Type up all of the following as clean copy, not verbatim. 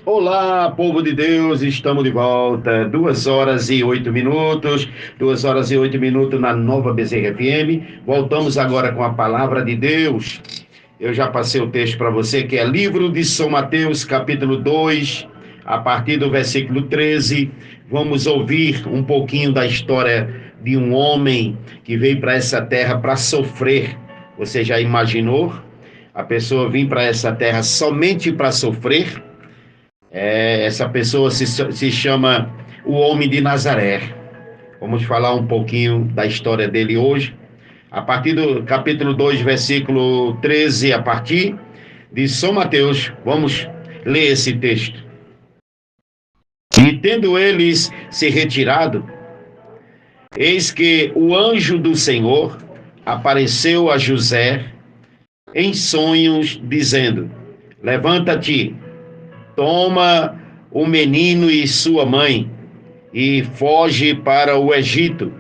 Olá, povo de Deus, estamos de volta, 2 horas e 8 minutos, 2 horas e 8 minutos na Nova Bezerra FM. Voltamos agora com a palavra de Deus. Eu já passei o texto para você, que é livro de São Mateus, capítulo 2, a partir do versículo 13. Vamos ouvir um pouquinho da história de um homem que veio para essa terra para sofrer. Você já imaginou a pessoa vir para essa terra somente para sofrer? Essa pessoa se chama o Homem de Nazaré. Vamos falar um pouquinho da história dele hoje. A partir do capítulo 2, versículo 13, a partir de São Mateus, vamos ler esse texto. E tendo eles se retirado, eis que o anjo do Senhor apareceu a José em sonhos, dizendo: levanta-te, toma o menino e sua mãe, e foge para o Egito,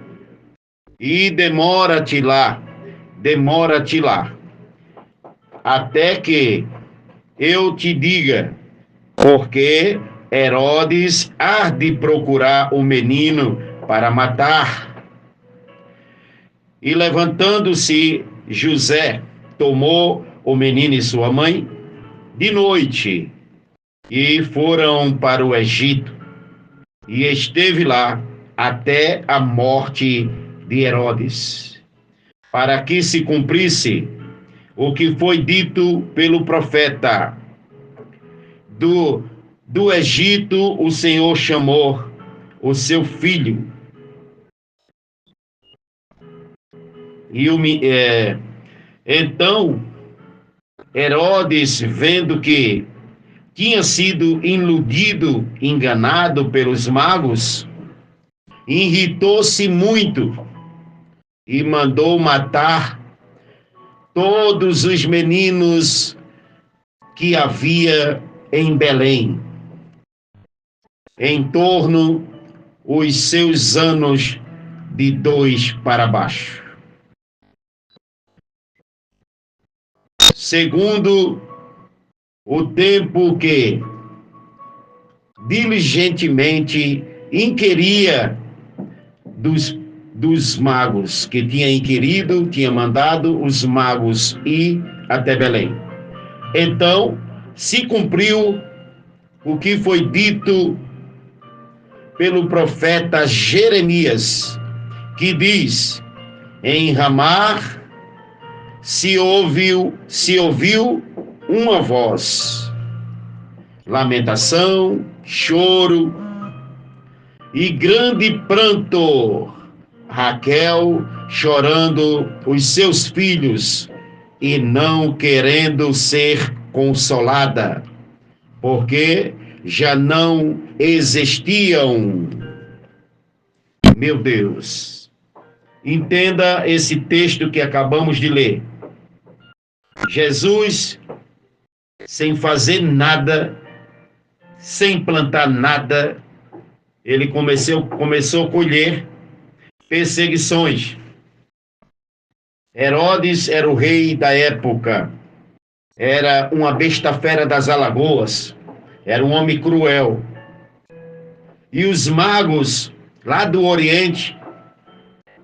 e demora-te lá, até que eu te diga, porque Herodes há de procurar o menino para matar. E levantando-se José, tomou o menino e sua mãe de noite, e foram para o Egito, e esteve lá até a morte de Herodes, para que se cumprisse o que foi dito pelo profeta: do Egito o Senhor chamou o seu filho. Então Herodes, vendo que tinha sido iludido, enganado pelos magos, irritou-se muito e mandou matar todos os meninos que havia em Belém, em torno os seus anos de 2 para baixo, segundo o tempo que diligentemente inquiria dos magos, que tinha mandado os magos ir até Belém. Então se cumpriu o que foi dito pelo profeta Jeremias, que diz: em Ramá se ouviu uma voz, lamentação, choro e grande pranto, Raquel chorando os seus filhos e não querendo ser consolada, porque já não existiam. Meu Deus, entenda esse texto que acabamos de ler. Jesus, sem fazer nada, sem plantar nada, ele começou a colher perseguições. Herodes era o rei da época, era uma besta fera das Alagoas, era um homem cruel. E os magos lá do Oriente,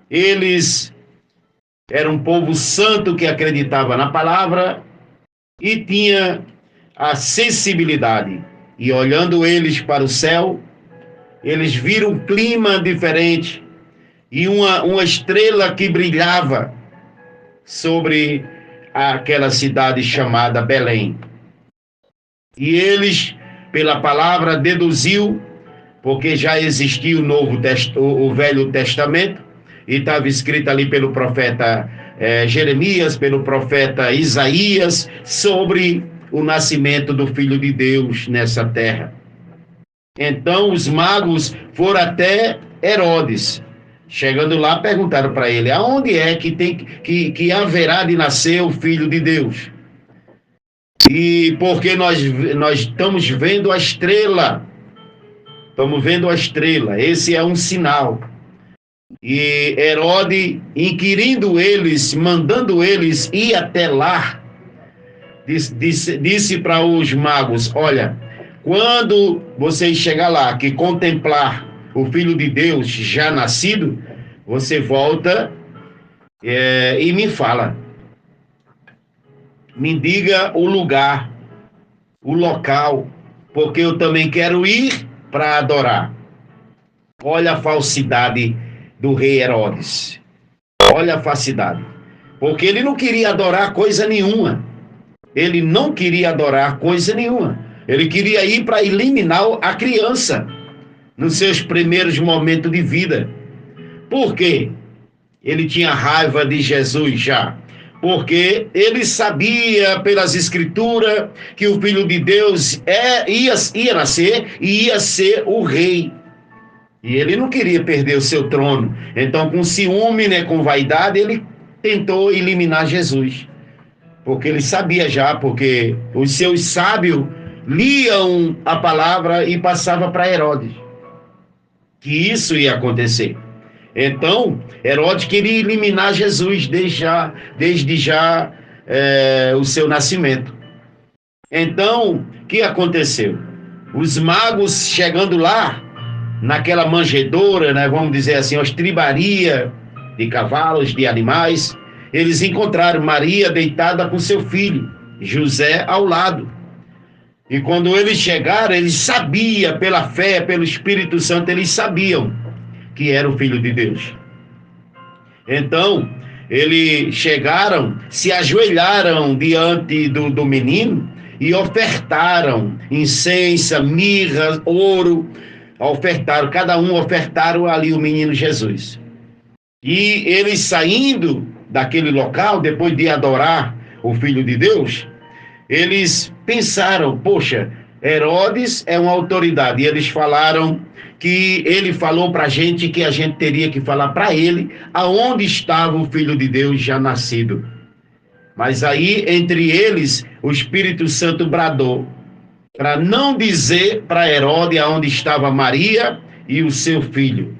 eles eram um povo santo que acreditava na palavra e tinha a sensibilidade. E olhando eles para o céu, eles viram um clima diferente e uma estrela que brilhava sobre aquela cidade chamada Belém. E eles, pela palavra, deduziu, porque já existia o Velho Testamento, e estava escrito ali pelo profeta Jeremias, pelo profeta Isaías, sobre o nascimento do Filho de Deus nessa terra. Então os magos foram até Herodes. Chegando lá, perguntaram para ele: aonde é que haverá de nascer o Filho de Deus? E porque nós estamos vendo a estrela, esse é um sinal. E Herodes, inquirindo eles, mandando eles ir até lá, disse para os magos: olha, Quando você chegar lá, que contemplar o Filho de Deus já nascido, você volta e me fala. Me diga o lugar, o local, porque eu também quero ir para adorar. Olha a falsidade do rei Herodes. Olha a falsidade. Porque ele não queria adorar coisa nenhuma. Ele não queria adorar coisa nenhuma. Ele queria ir para eliminar a criança nos seus primeiros momentos de vida. Por quê? Ele tinha raiva de Jesus já. Porque ele sabia pelas escrituras que o Filho de Deus ia nascer e ia ser o rei. E ele não queria perder o seu trono. Então, com ciúme, né, com vaidade, ele tentou eliminar Jesus. Porque ele sabia já, porque os seus sábios liam a palavra e passavam para Herodes que isso ia acontecer. Então, Herodes queria eliminar Jesus desde já o seu nascimento. Então, o que aconteceu? Os magos chegando lá, naquela manjedoura, né, vamos dizer assim, estribaria de cavalos, de animais, eles encontraram Maria deitada com seu filho, José ao lado. E quando eles chegaram, eles sabiam, pela fé, pelo Espírito Santo, eles sabiam que era o Filho de Deus. Então, eles chegaram, se ajoelharam diante do menino e ofertaram incenso, mirra, ouro, cada um ofertaram ali o menino Jesus. E eles saindo daquele local, depois de adorar o Filho de Deus, eles pensaram, poxa, Herodes é uma autoridade. E eles falaram que ele falou para a gente que a gente teria que falar para ele aonde estava o Filho de Deus já nascido. Mas aí, entre eles, o Espírito Santo bradou para não dizer para Herodes aonde estava Maria e o seu filho.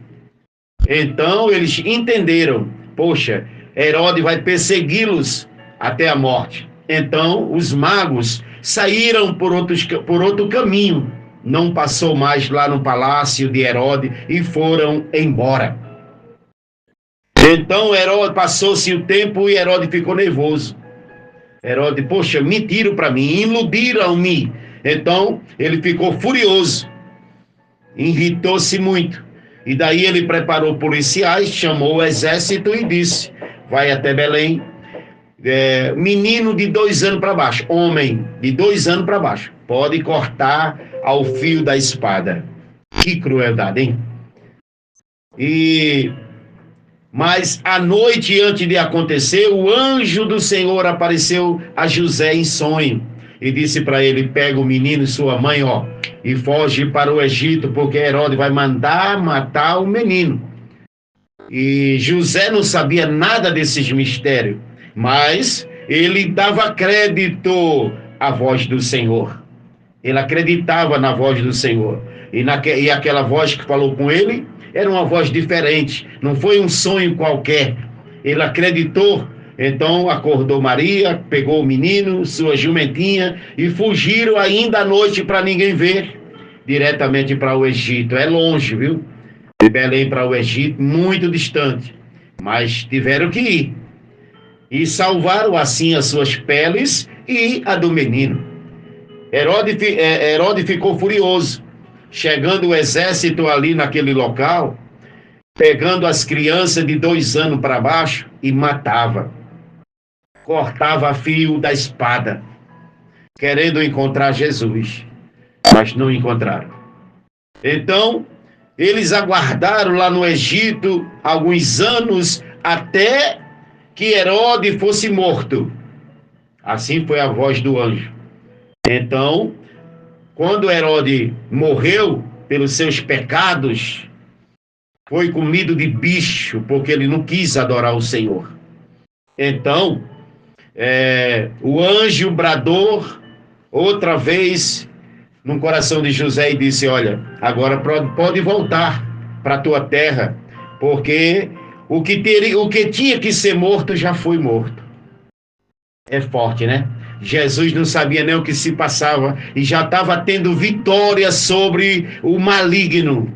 Então, eles entenderam, poxa, Herodes vai persegui-los até a morte. Então, os magos saíram por outro caminho, não passou mais lá no palácio de Herodes e foram embora. Então, Herodes passou-se o tempo e Herodes ficou nervoso. Herodes, poxa, mentiram para mim, iludiram-me. Então, ele ficou furioso, irritou-se muito. E daí ele preparou policiais, chamou o exército e disse, vai até Belém, menino de 2 anos para baixo, homem de 2 anos para baixo, pode cortar ao fio da espada. Que crueldade, hein? Mas à noite antes de acontecer, o anjo do Senhor apareceu a José em sonho e disse para ele, pega o menino e sua mãe, e foge para o Egito, porque Herodes vai mandar matar o menino. E José não sabia nada desses mistérios, mas ele dava crédito à voz do Senhor. Ele acreditava na voz do Senhor. E aquela voz que falou com ele era uma voz diferente, não foi um sonho qualquer. Ele acreditou, então acordou Maria, pegou o menino, sua jumentinha, e fugiram ainda à noite para ninguém ver, diretamente para o Egito. É longe, viu? De Belém para o Egito, muito distante, mas tiveram que ir. E salvaram assim as suas peles e a do menino. Herodes ficou furioso, chegando o exército ali naquele local, pegando as crianças de 2 anos para baixo e matava. Cortava a fio da espada, querendo encontrar Jesus, mas não encontraram. Então, eles aguardaram lá no Egito alguns anos até que Herodes fosse morto. Assim foi a voz do anjo. Então, quando Herodes morreu pelos seus pecados, foi comido de bicho, porque ele não quis adorar o Senhor. Então, o anjo bradou outra vez no coração de José e disse, olha, agora pode voltar para a tua terra, porque o que tinha que ser morto já foi morto. É forte, né? Jesus não sabia nem o que se passava e já estava tendo vitória sobre o maligno.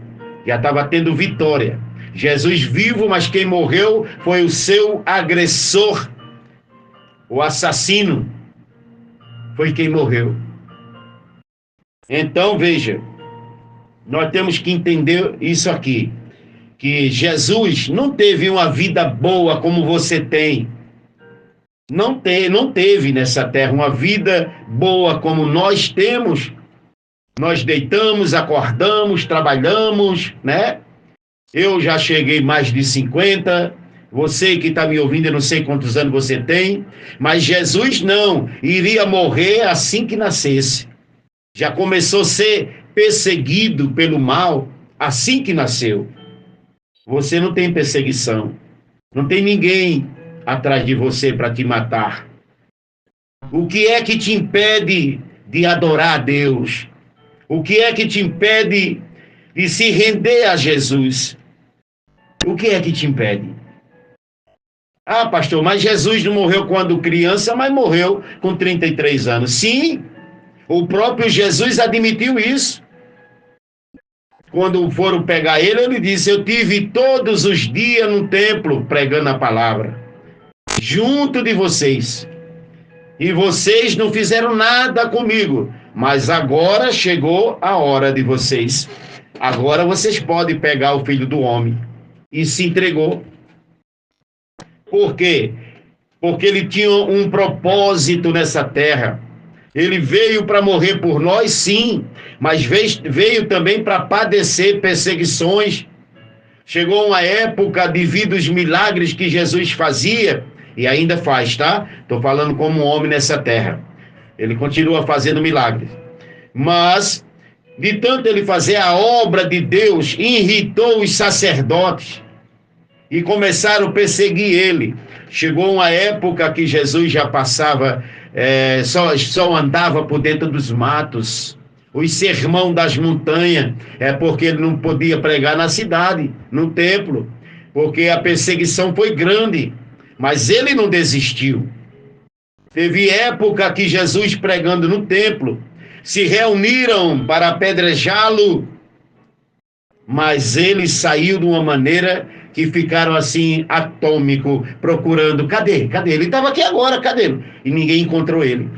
Já estava tendo vitória. Jesus vivo, mas quem morreu foi o seu agressor, o assassino. Foi quem morreu. Então, veja, nós temos que entender isso aqui, que Jesus não teve uma vida boa como você tem. Não teve nessa terra uma vida boa como nós temos. Nós deitamos, acordamos, trabalhamos, né? Eu já cheguei mais de 50. Você que está me ouvindo, eu não sei quantos anos você tem. Mas Jesus não. Iria morrer assim que nascesse. Já começou a ser perseguido pelo mal assim que nasceu. Você não tem perseguição. Não tem ninguém atrás de você para te matar. O que é que te impede de adorar a Deus? O que é que te impede de se render a Jesus? O que é que te impede? Ah, pastor, mas Jesus não morreu quando criança, mas morreu com 33 anos. Sim, o próprio Jesus admitiu isso. Quando foram pegar ele, ele disse: eu tive todos os dias no templo pregando a palavra, junto de vocês. E vocês não fizeram nada comigo, mas agora chegou a hora de vocês. Agora vocês podem pegar o Filho do Homem. E se entregou. Por quê? Porque ele tinha um propósito nessa terra. Ele veio para morrer por nós, sim, mas veio também para padecer perseguições. Chegou uma época, devido aos milagres que Jesus fazia, e ainda faz, tá? Estou falando como um homem nessa terra. Ele continua fazendo milagres. Mas, de tanto ele fazer a obra de Deus, irritou os sacerdotes e começaram a perseguir ele. Chegou uma época que Jesus já passava, só andava por dentro dos matos. Os sermão das montanhas, porque ele não podia pregar na cidade, no templo, porque a perseguição foi grande. Mas ele não desistiu. Teve época que Jesus pregando no templo, se reuniram para apedrejá-lo, mas ele saiu de uma maneira que ficaram assim, atômico, procurando. Cadê? Ele estava aqui agora, cadê? E ninguém encontrou ele.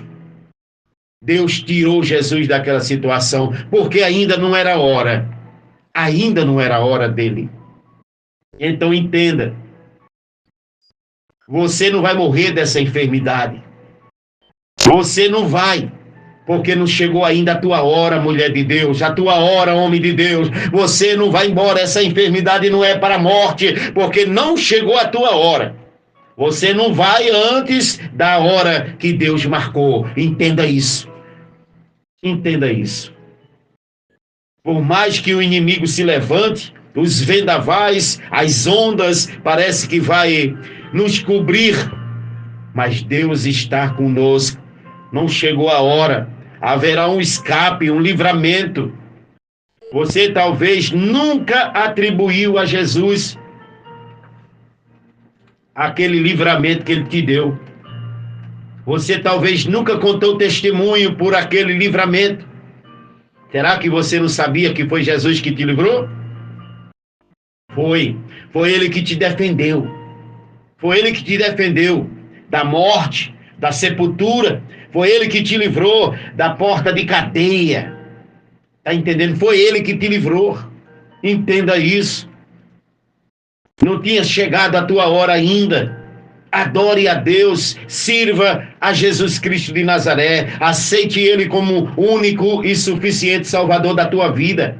Deus tirou Jesus daquela situação, porque ainda não era hora. Ainda não era hora dele. Então entenda. Você não vai morrer dessa enfermidade. Você não vai, porque não chegou ainda a tua hora, mulher de Deus, a tua hora, homem de Deus. Você não vai embora, essa enfermidade não é para a morte, porque não chegou a tua hora. Você não vai antes da hora que Deus marcou. Entenda isso. Entenda isso. Por mais que o inimigo se levante, os vendavais, as ondas, parece que vai nos cobrir, mas Deus está conosco. Não chegou a hora. Haverá um escape, um livramento. Você talvez nunca atribuiu a Jesus aquele livramento que ele te deu. Você talvez nunca contou testemunho por aquele livramento. Será que você não sabia que foi Jesus que te livrou? Foi ele que te defendeu. Foi ele que te defendeu da morte, da sepultura. Foi ele que te livrou da porta de cadeia. Está entendendo? Foi ele que te livrou. Entenda isso. Não tinha chegado a tua hora ainda. Adore a Deus, sirva a Jesus Cristo de Nazaré. Aceite ele como único e suficiente Salvador da tua vida.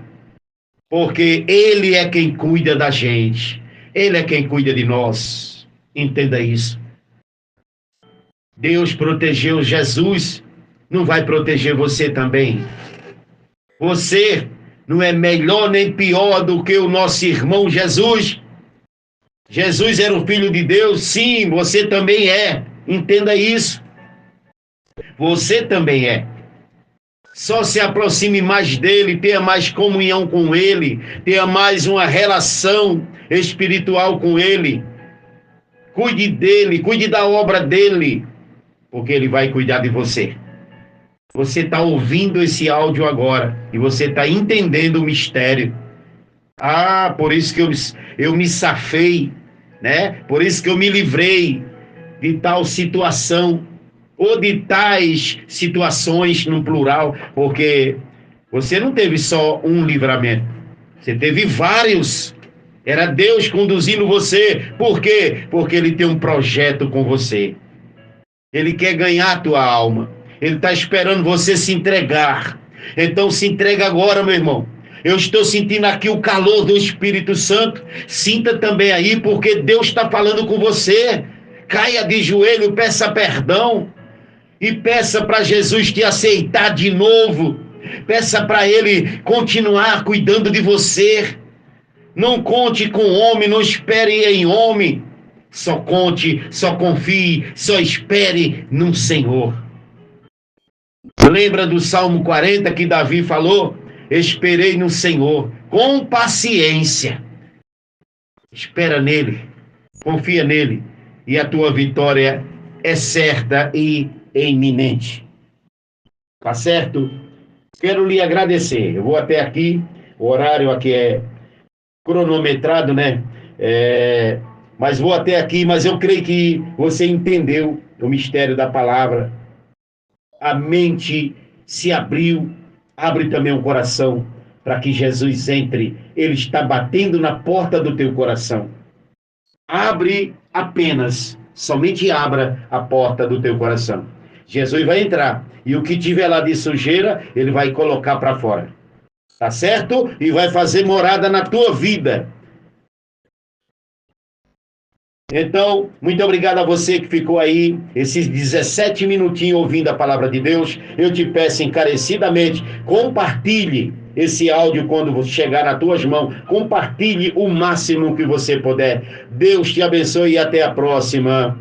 Porque ele é quem cuida da gente. Ele é quem cuida de nós. Entenda isso. Deus protegeu Jesus, não vai proteger você também. Você não é melhor nem pior do que o nosso irmão Jesus. Jesus era o Filho de Deus, sim, você também é. Entenda isso. Você também é. Só se aproxime mais dele, tenha mais comunhão com ele, tenha mais uma relação espiritual com ele. Cuide dele, cuide da obra dele. porque Ele vai cuidar de você. Você está ouvindo esse áudio agora e você está entendendo o mistério. Ah, por isso que eu me safei, né? Por isso que eu me livrei de tal situação, ou de tais situações no plural, porque você não teve só um livramento, você teve vários. Era Deus conduzindo você. Por quê? Porque Ele tem um projeto com você. Ele quer ganhar a tua alma. Ele está esperando você se entregar. Então se entrega agora, meu irmão. Eu estou sentindo aqui o calor do Espírito Santo. Sinta também aí, porque Deus está falando com você. Caia de joelho, peça perdão. E peça para Jesus te aceitar de novo. Peça para Ele continuar cuidando de você. Não conte com homem, não espere em homem. Só conte, só confie, só espere no Senhor. Lembra do Salmo 40 que Davi falou? Esperei no Senhor com paciência. Espera nele, confia nele, e a tua vitória é certa e iminente. Tá certo? Quero lhe agradecer. Eu vou até aqui, o horário aqui é cronometrado, né? Mas vou até aqui, mas eu creio que você entendeu o mistério da palavra. A mente se abriu, abre também o coração para que Jesus entre. Ele está batendo na porta do teu coração. Abre apenas, somente abra a porta do teu coração. Jesus vai entrar e o que tiver lá de sujeira, Ele vai colocar para fora. Tá certo? E vai fazer morada na tua vida. Então, muito obrigado a você que ficou aí esses 17 minutinhos ouvindo a palavra de Deus. Eu te peço encarecidamente, compartilhe esse áudio quando chegar nas tuas mãos. Compartilhe o máximo que você puder. Deus te abençoe e até a próxima.